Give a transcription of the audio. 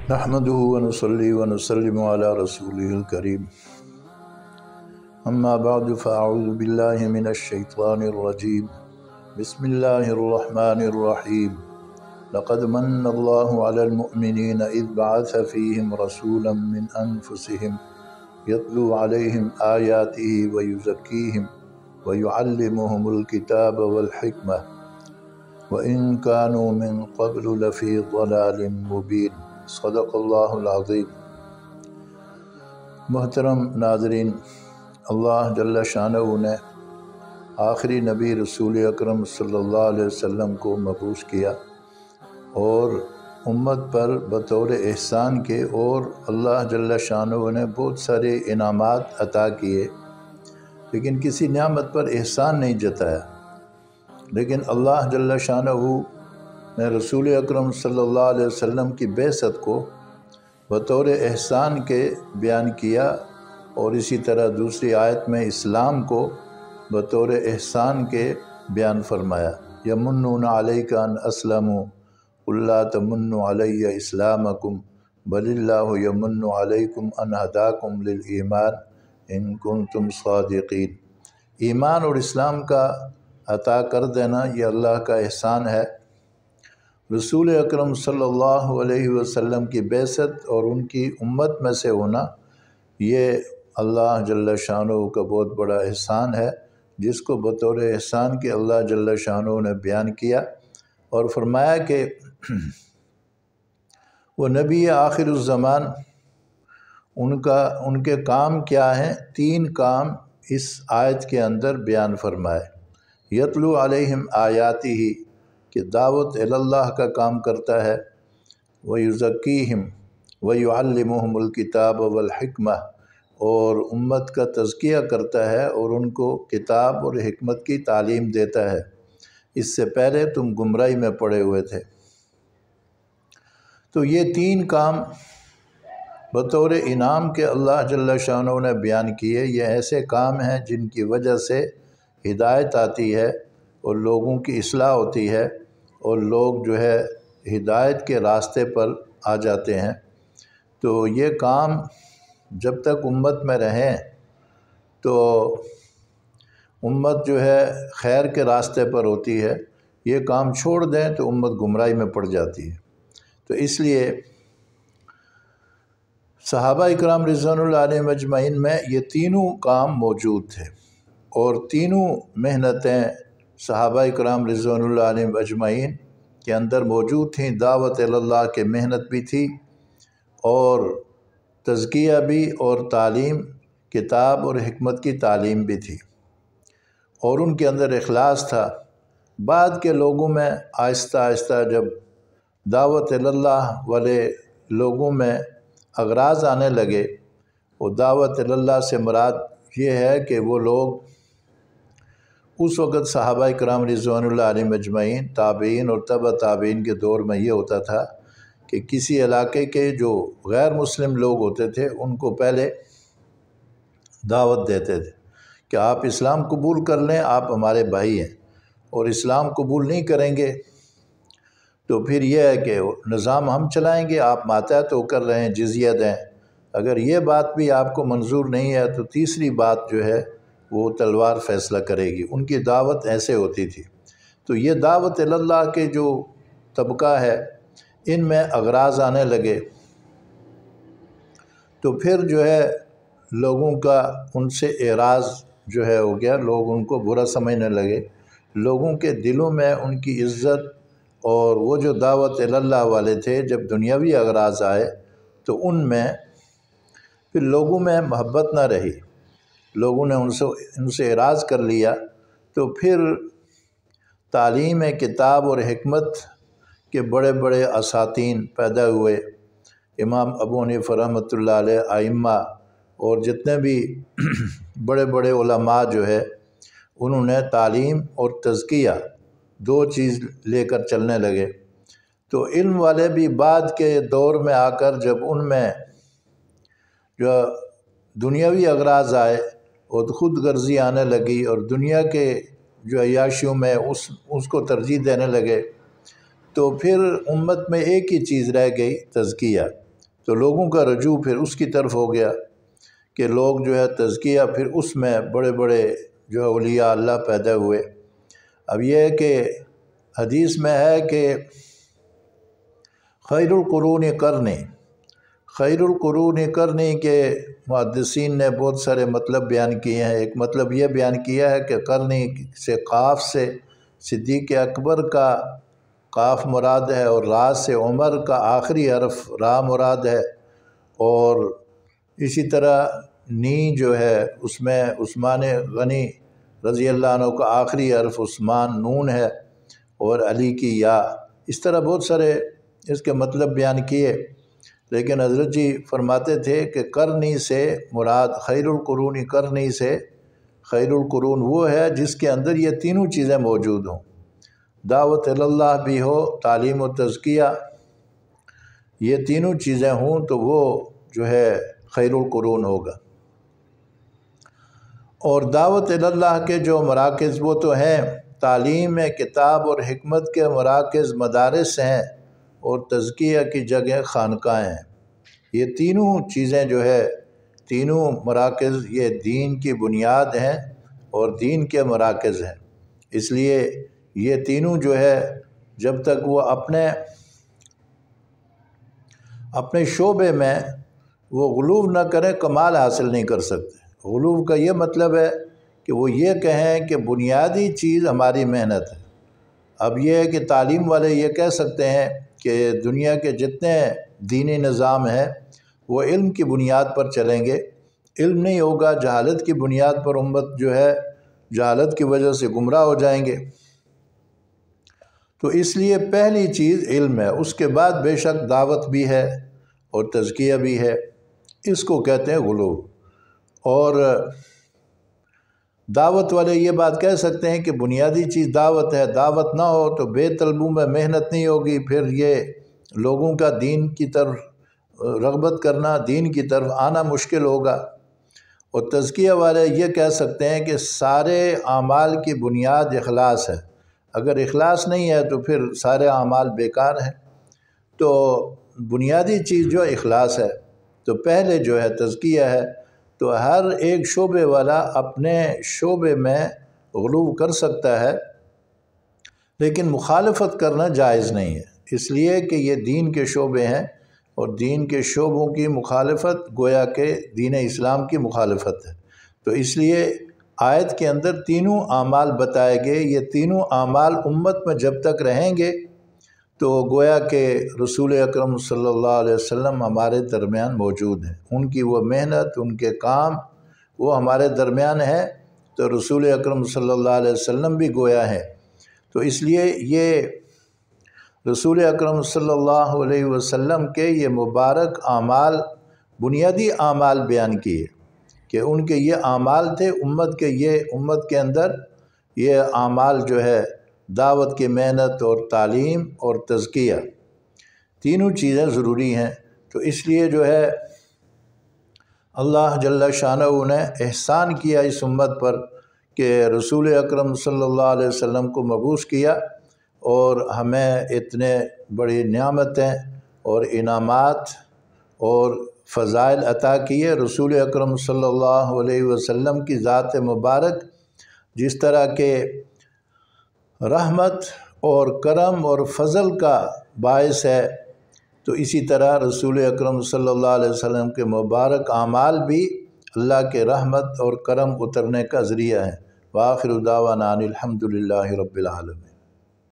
نحمده ونصلي ونسلم على رسوله الكريم أما بعد فأعوذ بالله من الشيطان الرجيم بسم الله الرحمن الرحيم لقد من الله على المؤمنين إذ بعث فيهم رسولا من أنفسهم يتلو عليهم آياته ويزكيهم ويعلمهم الكتاب والحكمة وإن كانوا من قبل لفي ضلال مبين صدق اللہ العظیم۔ محترم ناظرین، اللہ جل شانہ نے آخری نبی رسول اکرم صلی اللہ علیہ وسلم کو مبعوث کیا اور امت پر بطور احسان کے، اور اللہ جل شانہ نے بہت سارے انعامات عطا کیے، لیکن کسی نعمت پر احسان نہیں جتایا۔ لیکن اللہ جل شانہ نے رسول اکرم صلی اللہ علیہ وسلم کی بعثت کو بطور احسان کے بیان کیا، اور اسی طرح دوسری آیت میں اسلام کو بطور احسان کے بیان فرمایا۔ یمنون علیک ان اسلموا قل لا تمنوا علی اسلامکم بل اللہ یمن علیکم ان ہداکم للایمان ان کنتم صادقین۔ ایمان اور اسلام کا عطا کر دینا یہ اللہ کا احسان ہے۔ رسول اکرم صلی اللہ علیہ وسلم کی بعثت اور ان کی امت میں سے ہونا یہ اللہ جل شانہ کا بہت بڑا احسان ہے، جس کو بطور احسان کے اللہ جل شانہ نے بیان کیا اور فرمایا کہ وہ نبی آخر الزمان، ان کے کام کیا ہیں؟ 3 کام اس آیت کے اندر بیان فرمائے۔ یتلو علیہم آیاتہ، کہ دعوت اللہ کا کام کرتا ہے، وَيُزَكِّيهِمْ وَيُعَلِّمُهُمُ الْكِتَابَ وَالْحِكْمَةَ، اور امت کا تزکیہ کرتا ہے اور ان کو کتاب اور حکمت کی تعلیم دیتا ہے۔ اس سے پہلے تم گمراہی میں پڑے ہوئے تھے۔ تو یہ 3 کام بطور انعام کے اللہ جل شانہ نے بیان کیے۔ یہ ایسے کام ہیں جن کی وجہ سے ہدایت آتی ہے اور لوگوں کی اصلاح ہوتی ہے، اور لوگ جو ہے ہدایت کے راستے پر آ جاتے ہیں۔ تو یہ کام جب تک امت میں رہیں تو امت جو ہے خیر کے راستے پر ہوتی ہے، یہ کام چھوڑ دیں تو امت گمراہی میں پڑ جاتی ہے۔ تو اس لیے صحابہ اکرام رضوان اللہ علیہم اجمعین میں یہ تینوں کام موجود تھے، اور تینوں محنتیں صحابہ اکرام رضوان اللہ علیہم اجمعین کے اندر موجود تھیں۔ دعوت اللہ کی محنت بھی تھی، اور تزکیہ بھی، اور تعلیم، کتاب اور حکمت کی تعلیم بھی تھی، اور ان کے اندر اخلاص تھا۔ بعد کے لوگوں میں آہستہ آہستہ جب دعوت اللہ والے لوگوں میں اغراض آنے لگے، وہ دعوت اللہ سے مراد یہ ہے کہ وہ لوگ اس وقت صحابہ کرام رضوان اللہ علیہم اجمعین، تابعین اور تبع تابعین کے دور میں یہ ہوتا تھا کہ کسی علاقے کے جو غیر مسلم لوگ ہوتے تھے ان کو پہلے دعوت دیتے تھے کہ آپ اسلام قبول کر لیں، آپ ہمارے بھائی ہیں، اور اسلام قبول نہیں کریں گے تو پھر یہ ہے کہ نظام ہم چلائیں گے، آپ ماتحت ہو کر رہیں، جزیہ دیں۔ اگر یہ بات بھی آپ کو منظور نہیں ہے تو تیسری بات جو ہے وہ تلوار فیصلہ کرے گی۔ ان کی دعوت ایسے ہوتی تھی۔ تو یہ دعوت اللہ کے جو طبقہ ہے، ان میں اغراض آنے لگے، تو پھر جو ہے لوگوں کا ان سے اعراض جو ہے ہو گیا، لوگ ان کو برا سمجھنے لگے۔ لوگوں کے دلوں میں ان کی عزت، اور وہ جو دعوت اللہ والے تھے، جب دنیاوی اغراض آئے تو ان میں پھر لوگوں میں محبت نہ رہی، لوگوں نے ان سے اعراض کر لیا، تو پھر تعلیم کتاب اور حکمت کے بڑے بڑے اساتین پیدا ہوئے۔ امام ابو حنیفہ رحمۃ اللہ علیہ، ائمہ اور جتنے بھی بڑے بڑے علماء جو ہے، انہوں نے تعلیم اور تزکیہ 2 چیز لے کر چلنے لگے۔ تو علم والے بھی بعد کے دور میں آ کر جب ان میں جو دنیاوی اغراض آئے اور خود غرضی آنے لگی، اور دنیا کے جو عیاشیوں میں اس کو ترجیح دینے لگے، تو پھر امت میں ایک ہی چیز رہ گئی، تزکیہ۔ تو لوگوں کا رجوع پھر اس کی طرف ہو گیا کہ لوگ جو ہے تزکیہ پھر اس میں بڑے بڑے جو اولیاء اللہ پیدا ہوئے۔ اب یہ ہے کہ حدیث میں ہے کہ خیر القرون قرنی، خیر القرون قرنی کے محدثین نے بہت سارے مطلب بیان کیے ہیں۔ ایک مطلب یہ بیان کیا ہے کہ قرنی سے قاف سے صدیق اکبر کا قاف مراد ہے، اور را سے عمر کا آخری حرف را مراد ہے، اور اسی طرح نی جو ہے اس میں عثمان غنی رضی اللہ عنہ کا آخری حرف عثمان نون ہے، اور علی کی یا۔ اس طرح بہت سارے اس کے مطلب بیان کیے، لیکن حضرت جی فرماتے تھے کہ قرنی سے مراد خیر القرون قرنی سے خیر القرون وہ ہے جس کے اندر یہ تینوں چیزیں موجود ہوں، دعوت اللہ بھی ہو، تعلیم و تزکیہ، یہ تینوں چیزیں ہوں تو وہ جو ہے خیر القرون ہوگا۔ اور دعوت اللہ کے جو مراکز وہ تو ہیں، تعلیم کتاب اور حکمت کے مراکز مدارس ہیں، اور تزکیہ کی جگہ خانقاہیں ہیں۔ یہ تینوں چیزیں جو ہے، تینوں مراکز یہ دین کی بنیاد ہیں اور دین کے مراکز ہیں۔ اس لیے یہ تینوں جو ہے جب تک وہ اپنے شعبے میں وہ غلو نہ کریں کمال حاصل نہیں کر سکتے۔ غلو کا یہ مطلب ہے کہ وہ یہ کہیں کہ بنیادی چیز ہماری محنت ہے۔ اب یہ ہے کہ تعلیم والے یہ کہہ سکتے ہیں کہ دنیا کے جتنے دینی نظام ہیں وہ علم کی بنیاد پر چلیں گے، علم نہیں ہوگا، جہالت کی بنیاد پر امت جو ہے جہالت کی وجہ سے گمراہ ہو جائیں گے۔ تو اس لیے پہلی چیز علم ہے، اس کے بعد بے شک دعوت بھی ہے اور تزکیہ بھی ہے، اس کو کہتے ہیں غلو۔ اور دعوت والے یہ بات کہہ سکتے ہیں کہ بنیادی چیز دعوت ہے، دعوت نہ ہو تو بے طلبوں میں محنت نہیں ہوگی، پھر یہ لوگوں کا دین کی طرف رغبت کرنا، دین کی طرف آنا مشکل ہوگا۔ اور تزکیہ والے یہ کہہ سکتے ہیں کہ سارے اعمال کی بنیاد اخلاص ہے، اگر اخلاص نہیں ہے تو پھر سارے اعمال بیکار ہیں۔ تو بنیادی چیز جو اخلاص ہے، تو پہلے جو ہے تزکیہ ہے۔ تو ہر ایک شعبے والا اپنے شعبے میں غلو کر سکتا ہے، لیکن مخالفت کرنا جائز نہیں ہے، اس لیے کہ یہ دین کے شعبے ہیں، اور دین کے شعبوں کی مخالفت گویا کہ دین اسلام کی مخالفت ہے۔ تو اس لیے آیت کے اندر تینوں اعمال بتائے گئے، یہ تینوں اعمال امت میں جب تک رہیں گے تو گویا کہ رسول اکرم صلی اللہ علیہ وسلم ہمارے درمیان موجود ہیں، ان کی وہ محنت، ان کے کام وہ ہمارے درمیان ہے، تو رسول اکرم صلی اللہ علیہ وسلم بھی گویا ہے۔ تو اس لیے یہ رسول اکرم صلی اللہ علیہ وسلم کے یہ مبارک اعمال، بنیادی اعمال بیان کیے کہ ان کے یہ اعمال تھے، امت کے اندر یہ اعمال جو ہے دعوت کی محنت اور تعلیم اور تزکیہ، تینوں چیزیں ضروری ہیں۔ تو اس لیے جو ہے اللہ جل شانہ نے احسان کیا اس امت پر کہ رسول اکرم صلی اللہ علیہ وسلم کو مبعوث کیا، اور ہمیں اتنے بڑی نعمتیں اور انعامات اور فضائل عطا کیے۔ رسول اکرم صلی اللہ علیہ وسلم کی ذات مبارک جس طرح کے رحمت اور کرم اور فضل کا باعث ہے، تو اسی طرح رسول اکرم صلی اللہ علیہ وسلم کے مبارک اعمال بھی اللہ کے رحمت اور کرم اترنے کا ذریعہ ہیں۔ وآخر دعوانا ان الحمد للہ رب العالمین۔